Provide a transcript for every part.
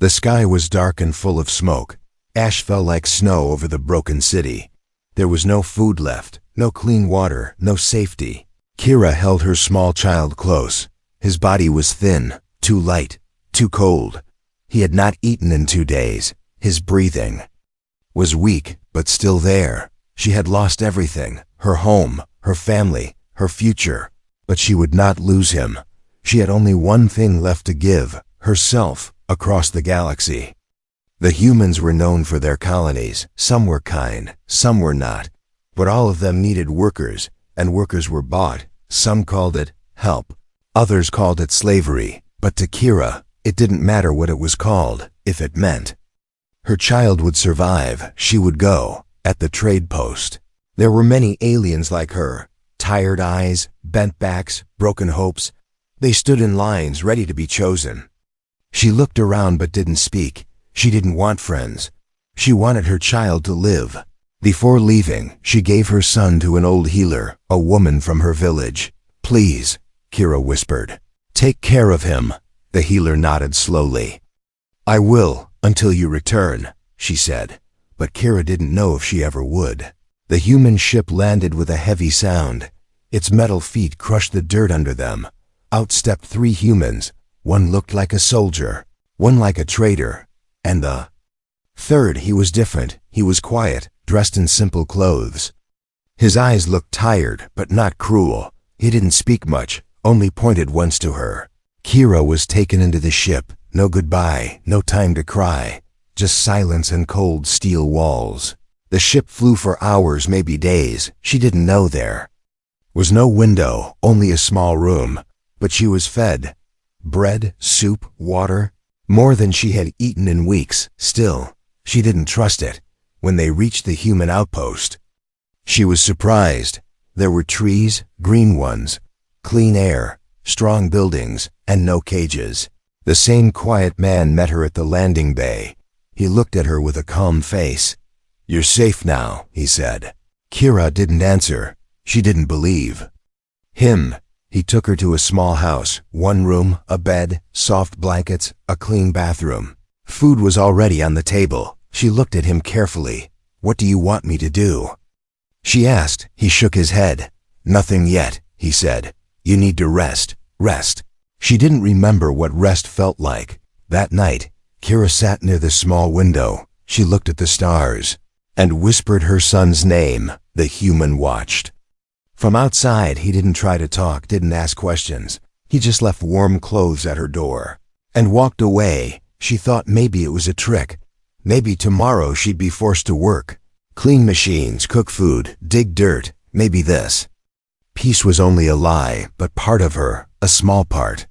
The sky was dark and full of smoke. Ash fell like snow over the broken city. There was no food left, no clean water, no safety. Kira held her small child close. His body was thin, too light, too cold. He had not eaten in 2 days. His breathing was weak, but still there. She had lost everything, her home, her family, her future. But she would not lose him. She had only one thing left to give, herself, across the galaxy. The humans were known for their colonies. Some were kind, some were not. But all of them needed workers, and workers were bought. Some called it help. Others called it slavery. But to Kira, it didn't matter what it was called, if it meant her child would survive. She would go, at the trade post. There were many aliens like her. Tired eyes, bent backs, broken hopes. They stood in lines ready to be chosen. She looked around but didn't speak. She didn't want friends. She wanted her child to live. Before leaving, she gave her son to an old healer, a woman from her village. "Please," Kira whispered. "Take care of him." The healer nodded slowly. "I will, until you return," she said. But Kira didn't know if she ever would. The human ship landed with a heavy sound. Its metal feet crushed the dirt under them. Out stepped 3 humans. One looked like a soldier, one like a traitor, and the third, he was different. He was quiet, dressed in simple clothes. His eyes looked tired, but not cruel. He didn't speak much, only pointed once to her. Kira was taken into the ship. No goodbye, no time to cry. Just silence and cold steel walls. The ship flew for hours, maybe days. She didn't know there was no window, only a small room. But she was fed. Bread, soup, water. More than she had eaten in weeks. Still, she didn't trust it. When they reached the human outpost, she was surprised. There were trees, green ones, clean air, strong buildings, and no cages. The same quiet man met her at the landing bay. He looked at her with a calm face. "You're safe now," he said. Kira didn't answer. She didn't believe him. He took her to a small house, 1 room, a bed, soft blankets, a clean bathroom. Food was already on the table. She looked at him carefully. "What do you want me to do?" she asked. He shook his head. "Nothing yet," he said. "You need to rest. Rest." She didn't remember what rest felt like. That night, Kira sat near the small window. She looked at the stars and whispered her son's name. The human watched. From outside, he didn't try to talk, didn't ask questions. He just left warm clothes at her door and walked away. She thought maybe it was a trick. Maybe tomorrow she'd be forced to work. Clean machines, cook food, dig dirt. Maybe this. Peace was only a lie, but part of her, a small part,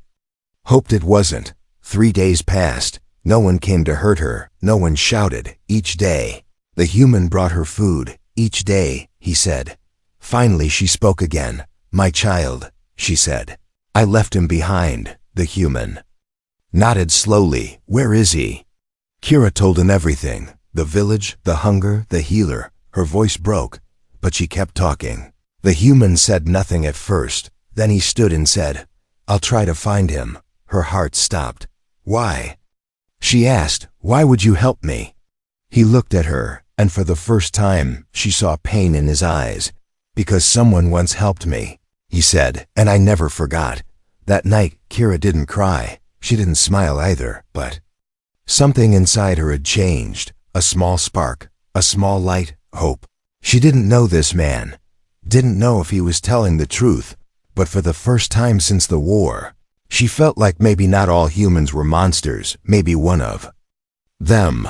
hoped it wasn't. 3 days passed. No one came to hurt her. No one shouted. Each day, the human brought her food. Each day, he said. Finally, she spoke again. "My child," she said. "I left him behind." The human nodded slowly. "Where is he?" Kira told him everything. The village, the hunger, the healer. Her voice broke, but she kept talking. The human said nothing at first. Then he stood and said, "I'll try to find him." Her heart stopped. "Why?" she asked. "Why would you help me?" He looked at her, and for the first time, she saw pain in his eyes. "Because someone once helped me," he said, "and I never forgot." That night, Kira didn't cry. She didn't smile either, but something inside her had changed. A small spark, a small light, hope. She didn't know this man, didn't know if he was telling the truth, but for the first time since the war, she felt like maybe not all humans were monsters. Maybe one of them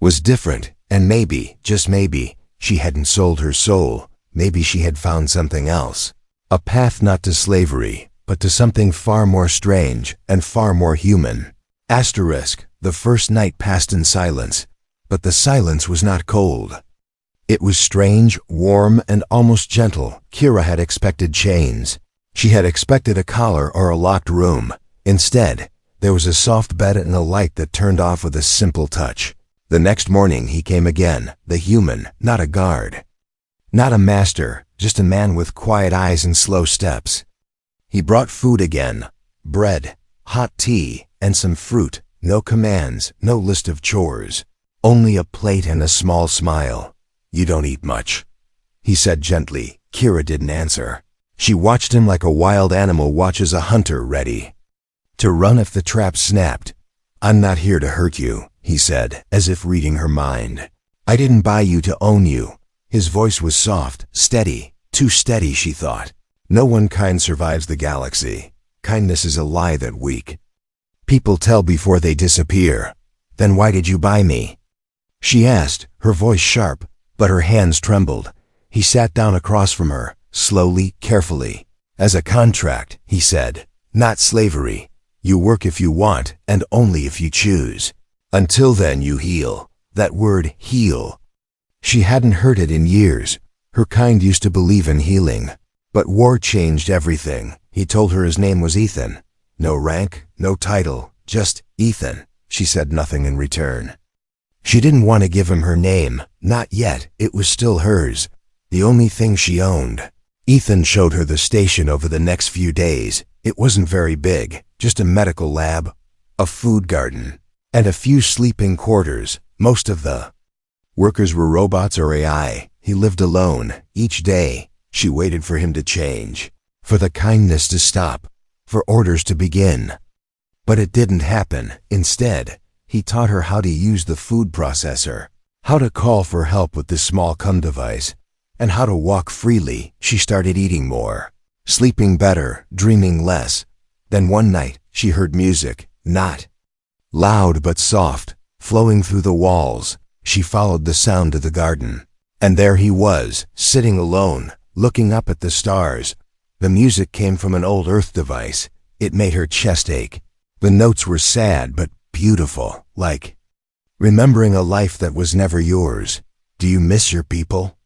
was different, and maybe, just maybe, she hadn't sold her soul. Maybe she had found something else. A path not to slavery, but to something far more strange and far more human. Asterisk, the first night passed in silence, but the silence was not cold. It was strange, warm, and almost gentle. Kira had expected chains. She had expected a collar or a locked room. Instead, there was a soft bed and a light that turned off with a simple touch. The next morning he came again, the human, not a guard. Not a master, just a man with quiet eyes and slow steps. He brought food again, bread, hot tea, and some fruit, No commands, no list of chores. Only a plate and a small smile. "You don't eat much," he said gently. Kira didn't answer. She watched him like a wild animal watches a hunter ready to run if the trap snapped. "I'm not here to hurt you," he said, as if reading her mind. "I didn't buy you to own you." His voice was soft, steady, too steady, she thought. No one kind survives the galaxy. Kindness is a lie that weak people tell before they disappear. "Then why did you buy me?" she asked, her voice sharp, but her hands trembled. He sat down across from her, slowly, carefully. "As a contract," he said. "Not slavery. You work if you want, and only if you choose. Until then you heal." That word, heal. She hadn't heard it in years. Her kind used to believe in healing. But war changed everything. He told her his name was Ethan. No rank, no title, just Ethan. She said nothing in return. She didn't want to give him her name. Not yet. It was still hers. The only thing she owned. Ethan showed her the station over the next few days. It wasn't very big, just a medical lab, a food garden, and a few sleeping quarters. Most of the workers were robots or AI. He lived alone. Each day, she waited for him to change, for the kindness to stop, for orders to begin. But it didn't happen. Instead, he taught her how to use the food processor, how to call for help with the small cum device, and how to walk freely. She started eating more, sleeping better, dreaming less. Then one night, she heard music, not loud but soft, flowing through the walls. She followed the sound to the garden. And there he was, sitting alone, looking up at the stars. The music came from an old Earth device. It made her chest ache. The notes were sad but beautiful, like remembering a life that was never yours. "Do you miss your people?"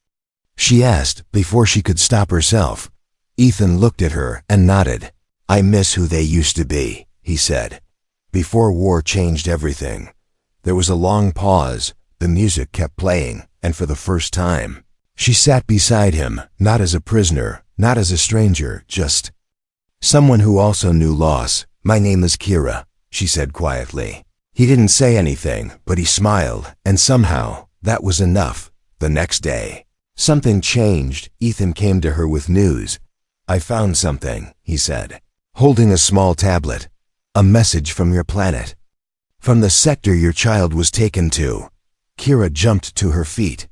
she asked before she could stop herself. Ethan looked at her and nodded. "I miss who they used to be," he said. "Before war changed everything." There was a long pause. The music kept playing, and for the first time, she sat beside him, not as a prisoner, not as a stranger, just someone who also knew loss. "My name is Kira," she said quietly. He didn't say anything, but he smiled, and somehow, that was enough. The next day, something changed. Ethan came to her with news. "I found something," he said, holding a small tablet. "A message from your planet. From the sector your child was taken to." Kira jumped to her feet.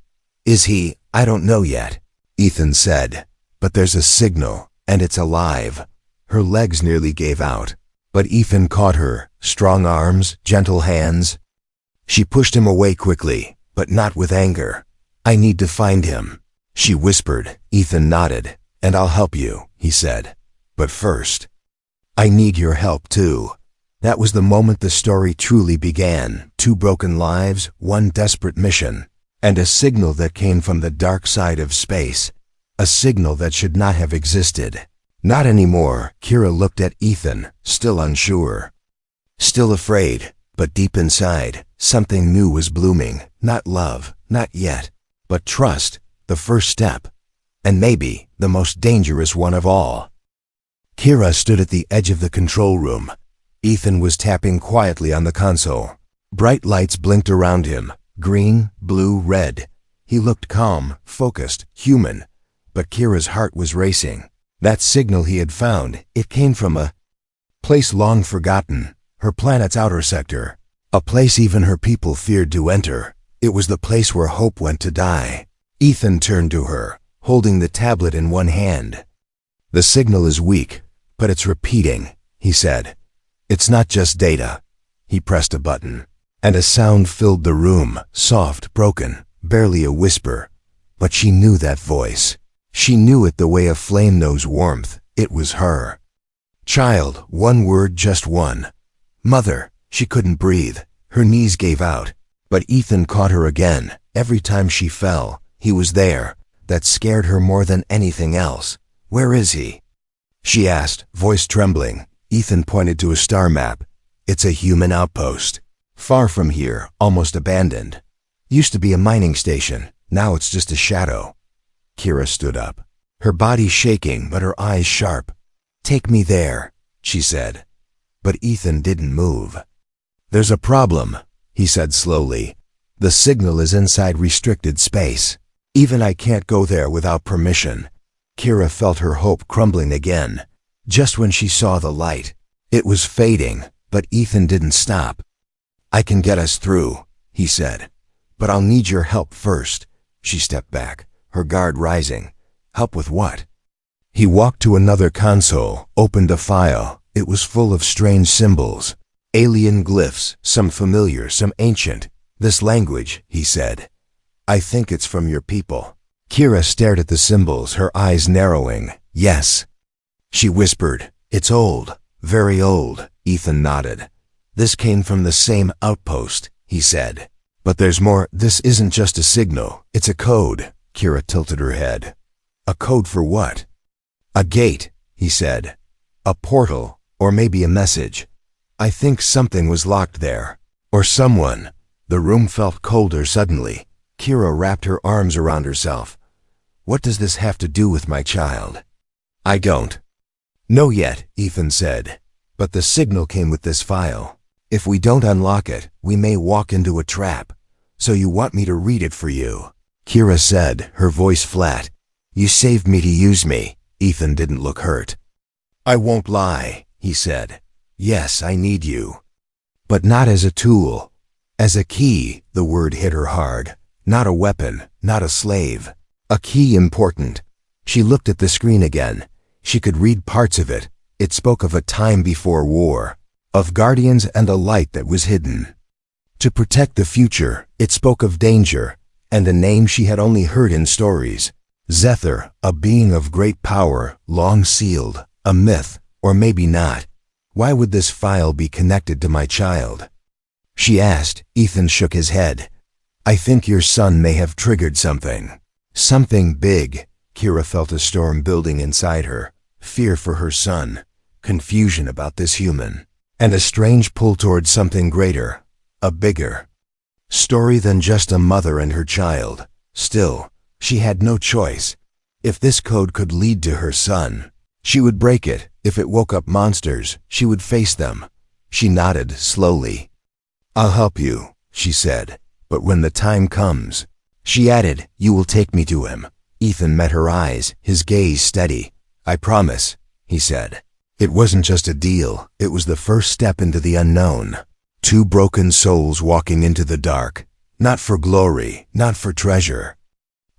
"Is he?" "I don't know yet," Ethan said. "But there's a signal, and it's alive." Her legs nearly gave out. But Ethan caught her, strong arms, gentle hands. She pushed him away quickly, but not with anger. "I need to find him," she whispered. Ethan nodded. "And I'll help you," he said. "But first, I need your help too." That was the moment the story truly began. 2 broken lives, 1 desperate mission, and a signal that came from the dark side of space. A signal that should not have existed. Not anymore. Kira looked at Ethan, still unsure, still afraid, but deep inside, something new was blooming. Not love, not yet, but trust, the first step, and maybe the most dangerous one of all. Kira stood at the edge of the control room. Ethan was tapping quietly on the console. Bright lights blinked around him, green, blue, red. He looked calm, focused, human, but Kira's heart was racing. That signal he had found, it came from a place long forgotten, her planet's outer sector, a place even her people feared to enter. It was the place where hope went to die. Ethan turned to her, holding the tablet in one hand. "The signal is weak, but it's repeating," he said. "It's not just data." He pressed a button, and a sound filled the room, soft, broken, barely a whisper. But she knew that voice. She knew it the way a flame knows warmth. It was her. "Child," 1 word, just one. "Mother." She couldn't breathe. Her knees gave out. But Ethan caught her again. Every time she fell, he was there. That scared her more than anything else. "Where is he?" she asked, voice trembling. Ethan pointed to a star map. "It's a human outpost. Far from here, almost abandoned. Used to be a mining station. Now it's just a shadow." Kira stood up, her body shaking but her eyes sharp. "Take me there," she said. But Ethan didn't move. "There's a problem," he said slowly. "The signal is inside restricted space. Even I can't go there without permission." Kira felt her hope crumbling again. Just when she saw the light, it was fading, but Ethan didn't stop. "I can get us through," he said. "But I'll need your help first." She stepped back, her guard rising. "Help with what?" He walked to another console, opened a file. It was full of strange symbols. Alien glyphs, some familiar, some ancient. "This language," he said. "I think it's from your people." Kira stared at the symbols, her eyes narrowing. "Yes." She whispered, "It's old, very old." Ethan nodded. "This came from the same outpost," he said. "But there's more. This isn't just a signal, it's a code." Kira tilted her head. "A code for what?" "A gate," he said. "A portal, or maybe a message. I think something was locked there. Or someone." The room felt colder suddenly. Kira wrapped her arms around herself. "What does this have to do with my child?" "I don't know yet," Ethan said. "But the signal came with this file. If we don't unlock it, we may walk into a trap. So you want me to read it for you?" Kira said, her voice flat. "You saved me to use me." Ethan didn't look hurt. "I won't lie," he said. "Yes, I need you. But not as a tool. As a key." The word hit her hard. Not a weapon, not a slave. A key important. She looked at the screen again. She could read parts of it. It spoke of a time before war, of guardians and a light that was hidden. To protect the future, it spoke of danger, and a name she had only heard in stories. Zephyr, a being of great power, long sealed, a myth, or maybe not. Why would this file be connected to my child? She asked. Ethan shook his head. "I think your son may have triggered something. Something big." Kira felt a storm building inside her. Fear for her son, confusion about this human, and a strange pull towards something greater, a bigger story than just a mother and her child. Still, she had no choice. If this code could lead to her son, she would break it. If it woke up monsters, she would face them. She nodded slowly. "I'll help you," she said. "But when the time comes," she added, "you will take me to him." Ethan met her eyes, his gaze steady. "I promise," he said. It wasn't just a deal, it was the first step into the unknown. Two broken souls walking into the dark, not for glory, not for treasure,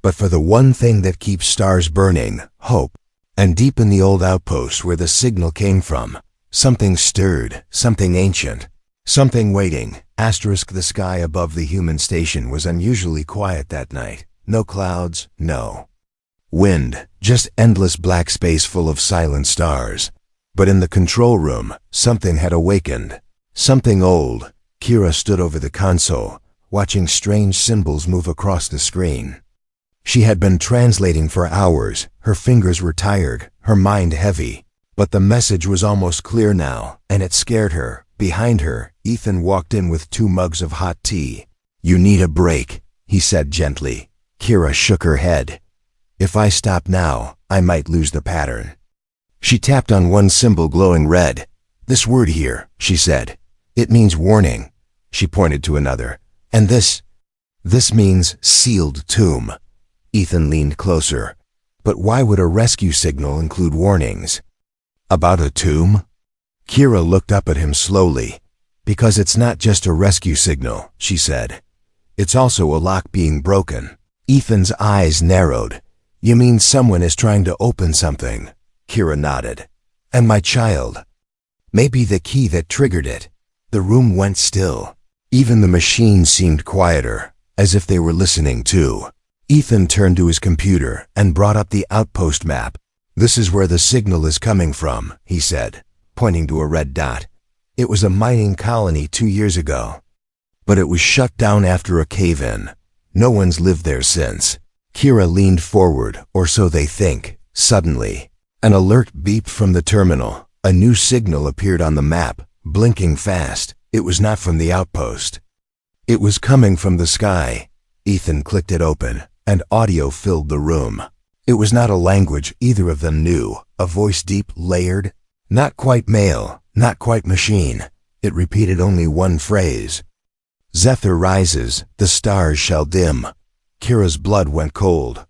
but for the one thing that keeps stars burning, hope. And deep in the old outpost where the signal came from, something stirred, something ancient, something waiting. The sky above the human station was unusually quiet that night. No clouds, no wind, just endless black space full of silent stars. But in the control room, something had awakened. Something old. Kira stood over the console, watching strange symbols move across the screen. She had been translating for hours. Her fingers were tired, her mind heavy. But the message was almost clear now, and it scared her. Behind her, Ethan walked in with 2 mugs of hot tea. "You need a break," he said gently. Kira shook her head. "If I stop now, I might lose the pattern." She tapped on one symbol glowing red. "This word here," she said. "It means warning." She pointed to another. "And this means sealed tomb." Ethan leaned closer. "But why would a rescue signal include warnings?" "About a tomb?" Kira looked up at him slowly. "Because it's not just a rescue signal," she said. "It's also a lock being broken." Ethan's eyes narrowed. "You mean someone is trying to open something?" Kira nodded. "And my child? Maybe the key that triggered it." The room went still. Even the machines seemed quieter, as if they were listening too. Ethan turned to his computer and brought up the outpost map. "This is where the signal is coming from," he said, pointing to a red dot. "It was a mining colony 2 years ago. But it was shut down after a cave-in. No one's lived there since." Kira leaned forward, or so they think. Suddenly, an alert beeped from the terminal. A new signal appeared on the map, blinking fast. It was not from the outpost. It was coming from the sky. Ethan clicked it open, and audio filled the room. It was not a language either of them knew, a voice deep, layered, not quite male, not quite machine. It repeated only one phrase. Zephyr rises, the stars shall dim. Kira's blood went cold.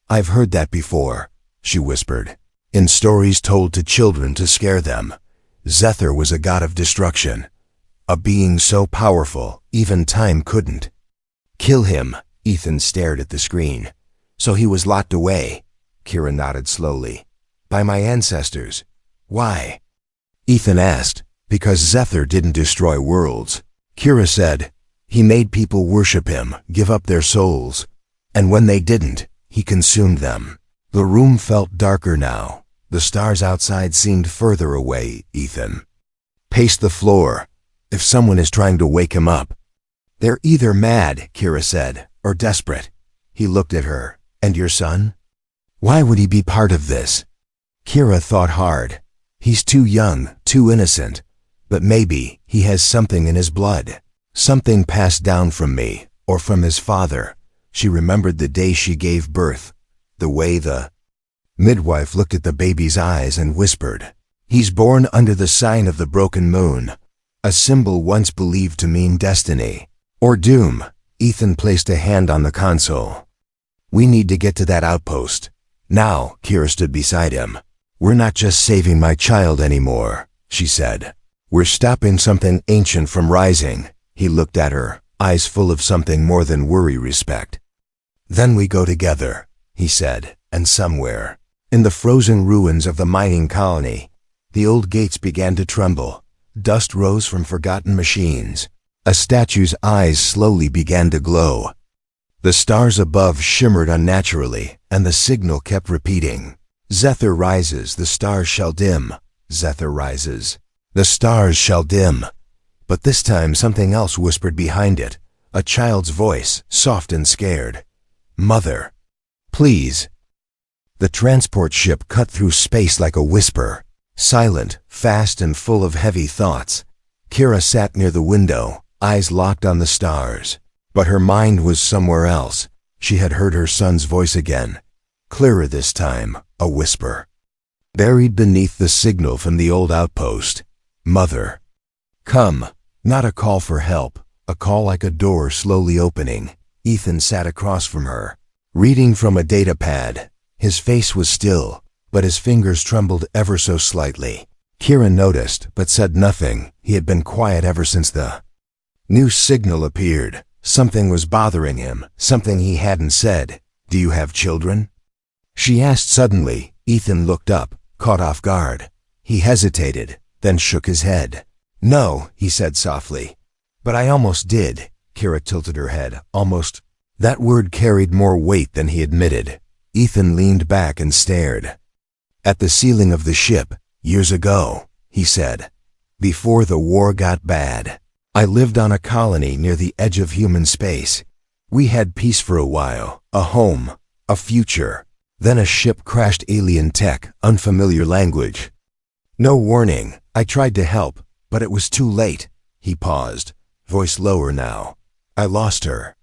I've heard that before, she whispered. In stories told to children to scare them. Zephyr was a god of destruction. A being so powerful, even time couldn't. Kill him, Ethan stared at the screen. So he was locked away. Kira nodded slowly. By my ancestors. Why? Ethan asked. Because Zephyr didn't destroy worlds. Kira said, he made people worship him, give up their souls. And when they didn't, he consumed them. The room felt darker now. The stars outside seemed further away, Ethan. Pace the floor. If someone is trying to wake him up. They're either mad, Kira said, or desperate. He looked at her. And your son? Why would he be part of this? Kira thought hard. He's too young, too innocent. But maybe he has something in his blood. Something passed down from me, or from his father. She remembered the day she gave birth. The way the midwife looked at the baby's eyes and whispered, he's born under the sign of the broken moon, a symbol once believed to mean destiny. Or doom. Ethan placed a hand on the console. We need to get to that outpost. Now, Kira stood beside him. We're not just saving my child anymore, she said. We're stopping something ancient from rising. He looked at her, eyes full of something more than worry respect. Then we go together, he said, and somewhere, in the frozen ruins of the mining colony, the old gates began to tremble. Dust rose from forgotten machines. A statue's eyes slowly began to glow. The stars above shimmered unnaturally, and the signal kept repeating. Zephyr rises, the stars shall dim. Zephyr rises. The stars shall dim. But this time something else whispered behind it, a child's voice, soft and scared. Mother. Please. The transport ship cut through space like a whisper, silent, fast and full of heavy thoughts. Kira sat near the window, eyes locked on the stars. But her mind was somewhere else. She had heard her son's voice again. Clearer this time, a whisper. Buried beneath the signal from the old outpost. Mother. Come. Not a call for help, a call like a door slowly opening. Ethan sat across from her, reading from a data pad. His face was still, but his fingers trembled ever so slightly. Kira noticed, but said nothing. He had been quiet ever since the new signal appeared. Something was bothering him, something he hadn't said. Do you have children? She asked suddenly. Ethan looked up, caught off guard. He hesitated, then shook his head. No, he said softly. But I almost did. Kira tilted her head. Almost. That word carried more weight than he admitted. Ethan leaned back and stared. At the ceiling of the ship, years ago, he said. Before the war got bad. I lived on a colony near the edge of human space. We had peace for a while, a home, a future. Then a ship crashed, alien tech, unfamiliar language. No warning. I tried to help, but it was too late. He paused, voice lower now. I lost her.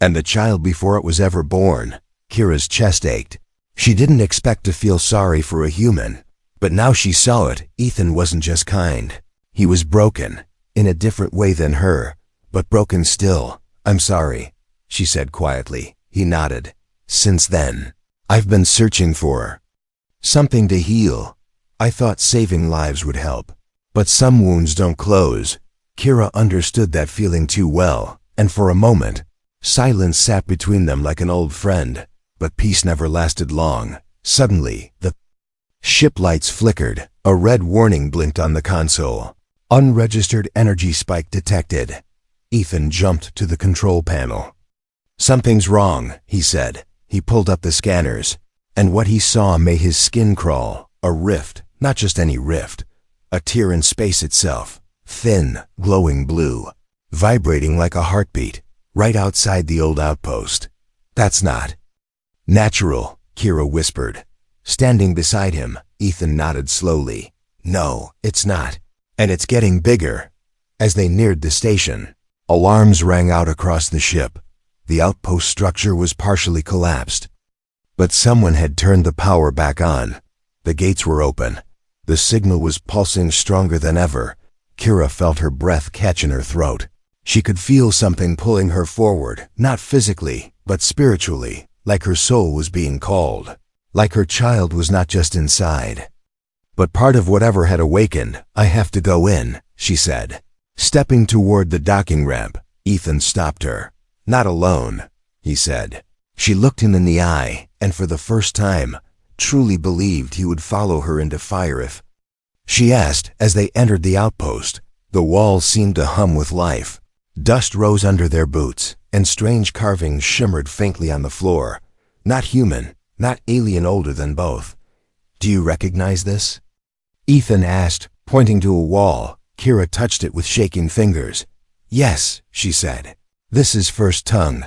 And the child before it was ever born. Kira's chest ached. She didn't expect to feel sorry for a human. But now she saw it. Ethan wasn't just kind. He was broken. In a different way than her, but broken still. I'm sorry, she said quietly. He nodded. Since then, I've been searching for something to heal. I thought saving lives would help. But some wounds don't close. Kira understood that feeling too well, and for a moment, silence sat between them like an old friend. But peace never lasted long. Suddenly, the ship lights flickered. A red warning blinked on the console. Unregistered energy spike detected. Ethan jumped to the control panel. Something's wrong, he said. He pulled up the scanners, and what he saw made his skin crawl. A rift, not just any rift. A tear in space itself. Thin, glowing blue. Vibrating like a heartbeat. Right outside the old outpost. That's not natural, Kira whispered. Standing beside him, Ethan nodded slowly. No, it's not. And it's getting bigger. As they neared the station, alarms rang out across the ship. The outpost structure was partially collapsed. But someone had turned the power back on. The gates were open. The signal was pulsing stronger than ever. Kira felt her breath catch in her throat. She could feel something pulling her forward, not physically, but spiritually, like her soul was being called. Like her child was not just inside, but part of whatever had awakened. I have to go in, she said. Stepping toward the docking ramp, Ethan stopped her. Not alone, he said. She looked him in the eye, and for the first time, truly believed he would follow her into fire if... She asked as they entered the outpost. The walls seemed to hum with life. Dust rose under their boots, and strange carvings shimmered faintly on the floor. Not human, not alien, older than both. Do you recognize this? Ethan asked, pointing to a wall. Kira touched it with shaking fingers. Yes, she said. This is First Tongue,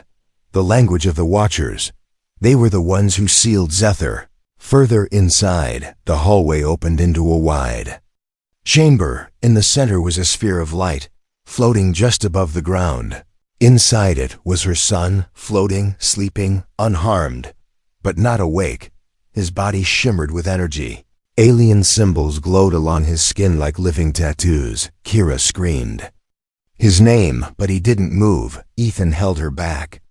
the language of the Watchers. They were the ones who sealed Zephyr. Further inside, the hallway opened into a wide chamber. In the center was a sphere of light, floating just above the ground. Inside it was her son, floating, sleeping, unharmed, but not awake. His body shimmered with energy. Alien symbols glowed along his skin like living tattoos. Kira screamed his name, but he didn't move. Ethan held her back.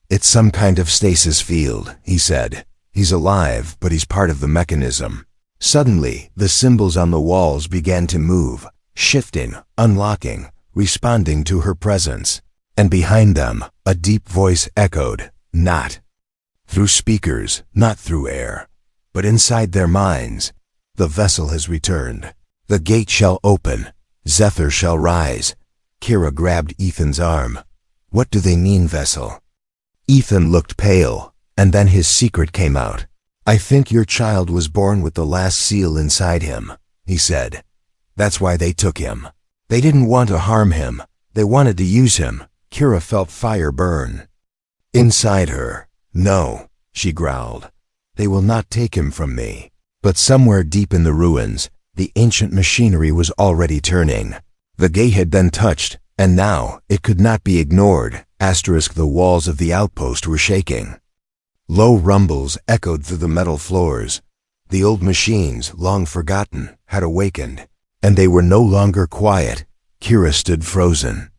It's some kind of stasis field, he said. He's alive, but he's part of the mechanism. Suddenly, the symbols on the walls began to move, shifting, unlocking, responding to her presence. And behind them, a deep voice echoed, not through speakers, not through air, but inside their minds. The vessel has returned. The gate shall open. Zephyr shall rise. Kira grabbed Ethan's arm. What do they mean, vessel? Ethan looked pale, and then his secret came out. I think your child was born with the last seal inside him, he said. That's why they took him. They didn't want to harm him. They wanted to use him. Kira felt fire burn inside her. No, she growled. They will not take him from me. But somewhere deep in the ruins, the ancient machinery was already turning. The gate had been touched, and now it could not be ignored. The walls of the outpost were shaking. Low rumbles echoed through the metal floors. The old machines, long forgotten, had awakened, and they were no longer quiet. Kira stood frozen.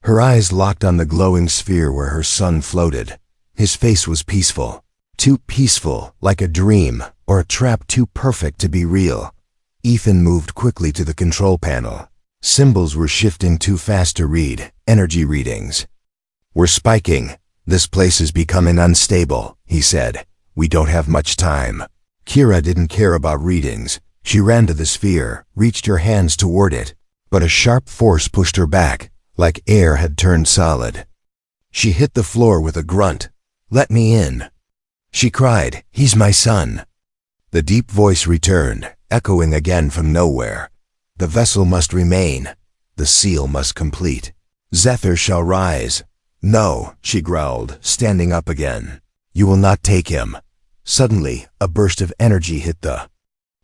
Her eyes locked on the glowing sphere where her son floated. His face was peaceful. Too peaceful, like a dream, or a trap too perfect to be real. Ethan moved quickly to the control panel. Symbols were shifting too fast to read. Energy readings were spiking. This place is becoming unstable, he said. We don't have much time. Kira didn't care about readings. She ran to the sphere, reached her hands toward it, but a sharp force pushed her back, like air had turned solid. She hit the floor with a grunt. Let me in, she cried. He's my son. The deep voice returned, echoing again from nowhere. The vessel must remain. The seal must complete. Zephyr shall rise. No, she growled, standing up again. You will not take him. Suddenly, a burst of energy hit the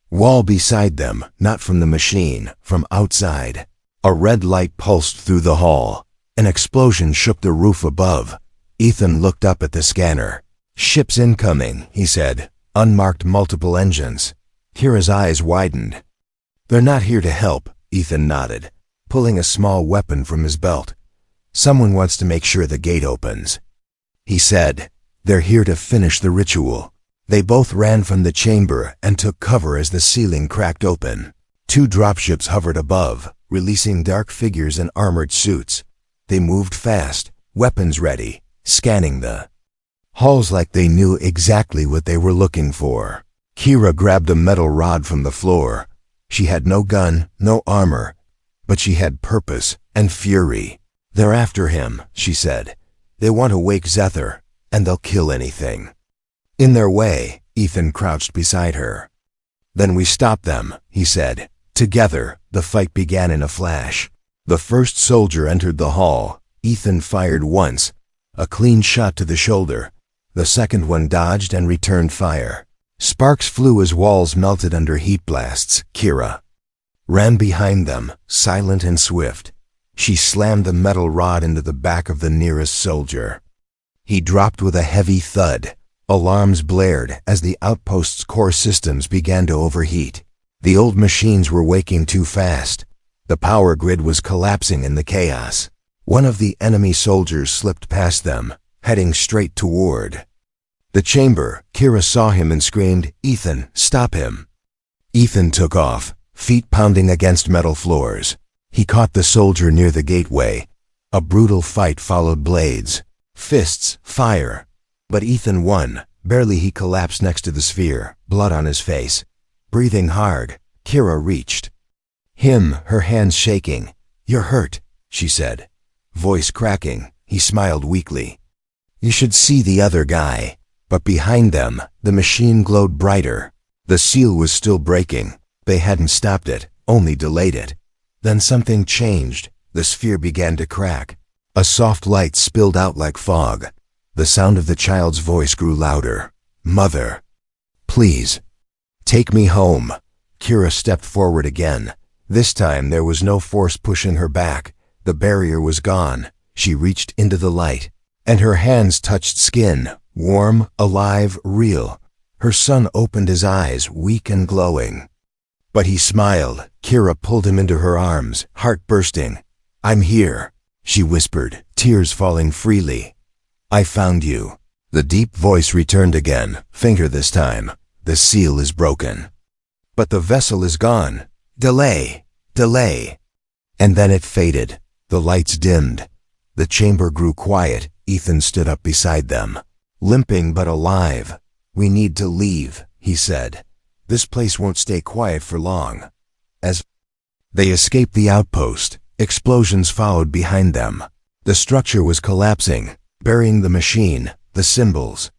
wall beside them, not from the machine, from outside. A red light pulsed through the hall. An explosion shook the roof above. Ethan looked up at the scanner. Ships incoming, he said. Unmarked multiple engines. Kira's eyes widened. They're not here to help, Ethan nodded, pulling a small weapon from his belt. Someone wants to make sure the gate opens. He said, they're here to finish the ritual. They both ran from the chamber and took cover as the ceiling cracked open. 2 dropships hovered above, releasing dark figures in armored suits. They moved fast, weapons ready, scanning the halls like they knew exactly what they were looking for. Kira grabbed a metal rod from the floor. She had no gun, no armor, but she had purpose and fury. They're after him, she said. They want to wake Zephyr, and they'll kill anything in their way. Ethan crouched beside her. Then we stop them, he said. Together, the fight began in a flash. The first soldier entered the hall. Ethan fired once, a clean shot to the shoulder. The second one dodged and returned fire. Sparks flew as walls melted under heat blasts. Kira ran behind them, silent and swift. She slammed the metal rod into the back of the nearest soldier. He dropped with a heavy thud. Alarms blared as the outpost's core systems began to overheat. The old machines were waking too fast. The power grid was collapsing in the chaos. One of the enemy soldiers slipped past them, heading straight toward the chamber. Kira saw him and screamed, "Ethan, stop him!" Ethan took off, feet pounding against metal floors. He caught the soldier near the gateway. A brutal fight followed, blades, fists, fire. But Ethan won. Barely. He collapsed next to the sphere, blood on his face. Breathing hard, Kira reached him, her hands shaking. "You're hurt," she said, voice cracking. He smiled weakly. "You should see the other guy." But behind them, the machine glowed brighter. The seal was still breaking. They hadn't stopped it, only delayed it. Then something changed. The sphere began to crack. A soft light spilled out like fog. The sound of the child's voice grew louder. "Mother, please, take me home." Kira stepped forward again. This time there was no force pushing her back. The barrier was gone. She reached into the light, and her hands touched skin, warm, alive, real. Her son opened his eyes, weak and glowing. But he smiled. Kira pulled him into her arms, heart bursting. "I'm here," she whispered, tears falling freely. "I found you." The deep voice returned again, finger this time. "The seal is broken. But the vessel is gone. Delay, delay." And then it faded. The lights dimmed. The chamber grew quiet. Ethan stood up beside them, limping but alive. "We need to leave," he said. "This place won't stay quiet for long." As they escaped the outpost, explosions followed behind them. The structure was collapsing, burying the machine, the symbols,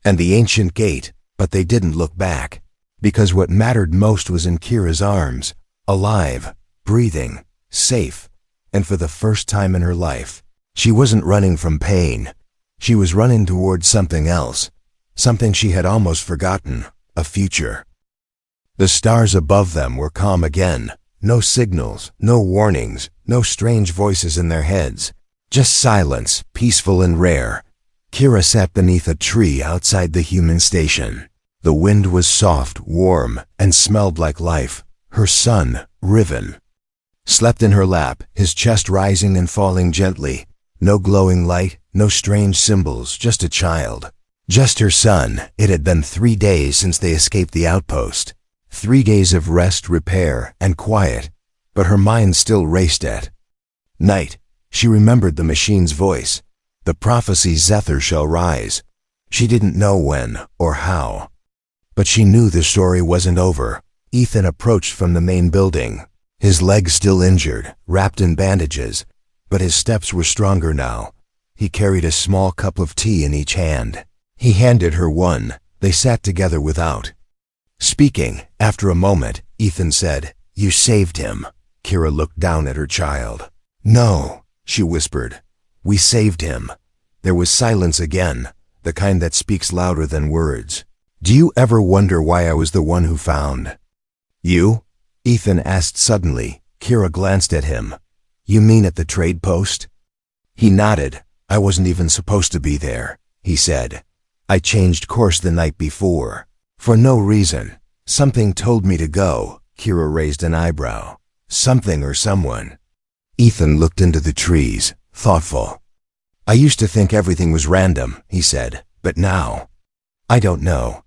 and the ancient gate. But they didn't look back, because what mattered most was in Kira's arms, alive, breathing, safe. And for the first time in her life, she wasn't running from pain. She was running towards something else, something she had almost forgotten, a future. The stars above them were calm again. No signals, no warnings, no strange voices in their heads. Just silence, peaceful and rare. Kira sat beneath a tree outside the human station. The wind was soft, warm, and smelled like life. Her son, Riven, slept in her lap, his chest rising and falling gently. No glowing light, no strange symbols, just a child. Just her son. It had been 3 days since they escaped the outpost. 3 days of rest, repair, and quiet. But her mind still raced at night. She remembered the machine's voice. The prophecy, "Zephyr shall rise." She didn't know when or how. But she knew the story wasn't over. Ethan approached from the main building, his legs still injured, wrapped in bandages. But his steps were stronger now. He carried a small cup of tea in each hand. He handed her one. They sat together without speaking. After a moment, Ethan said, "You saved him." Kira looked down at her child. "No," she whispered. "We saved him." There was silence again, the kind that speaks louder than words. "Do you ever wonder why I was the one who found you?" Ethan asked suddenly. Kira glanced at him. "You mean at the trade post?" He nodded. "I wasn't even supposed to be there," he said. "I changed course the night before. For no reason. Something told me to go." Kira raised an eyebrow. "Something or someone?" Ethan looked into the trees, thoughtful. "I used to think everything was random," he said, "but now, I don't know.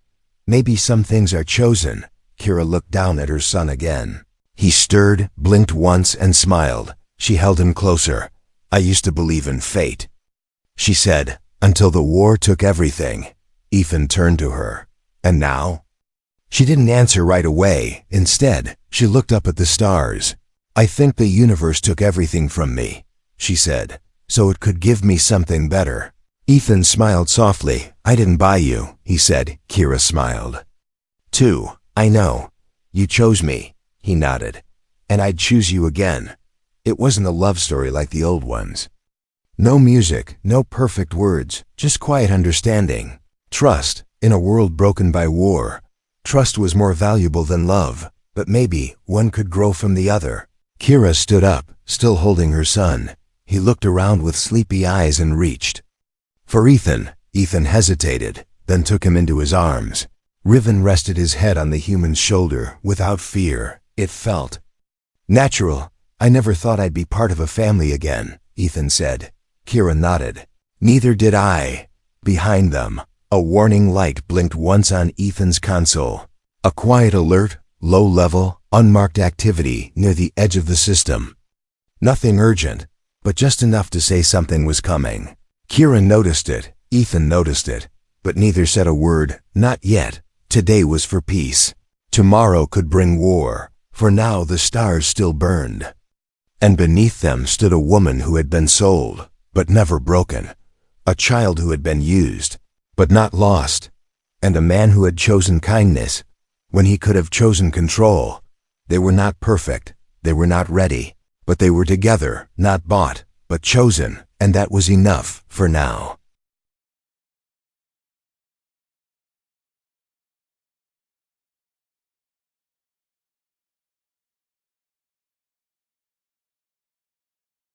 Maybe some things are chosen." Kira looked down at her son again. He stirred, blinked once, and smiled. She held him closer. "I used to believe in fate," she said, "until the war took everything." Ethan turned to her. "And now?" She didn't answer right away. Instead, she looked up at the stars. "I think the universe took everything from me," she said, "so it could give me something better." Ethan smiled softly. "I didn't buy you," he said. Kira smiled too. "I know. You chose me," he nodded. "And I'd choose you again." It wasn't a love story like the old ones. No music, no perfect words, just quiet understanding. Trust, in a world broken by war. Trust was more valuable than love, but maybe one could grow from the other. Kira stood up, still holding her son. He looked around with sleepy eyes and reached for Ethan. Ethan hesitated, then took him into his arms. Riven rested his head on the human's shoulder without fear. It felt natural, I never thought I'd be part of a family again, Ethan said. Kira nodded. Neither did I. Behind them, a warning light blinked once on Ethan's console. A quiet alert, low-level, unmarked activity near the edge of the system. Nothing urgent, but just enough to say something was coming. Kira noticed it, Ethan noticed it, but neither said a word, not yet. Today was for peace. Tomorrow could bring war. For now the stars still burned. And beneath them stood a woman who had been sold, but never broken. A child who had been used, but not lost. And a man who had chosen kindness, when he could have chosen control. They were not perfect, they were not ready, but they were together, not bought, but chosen, and that was enough for now.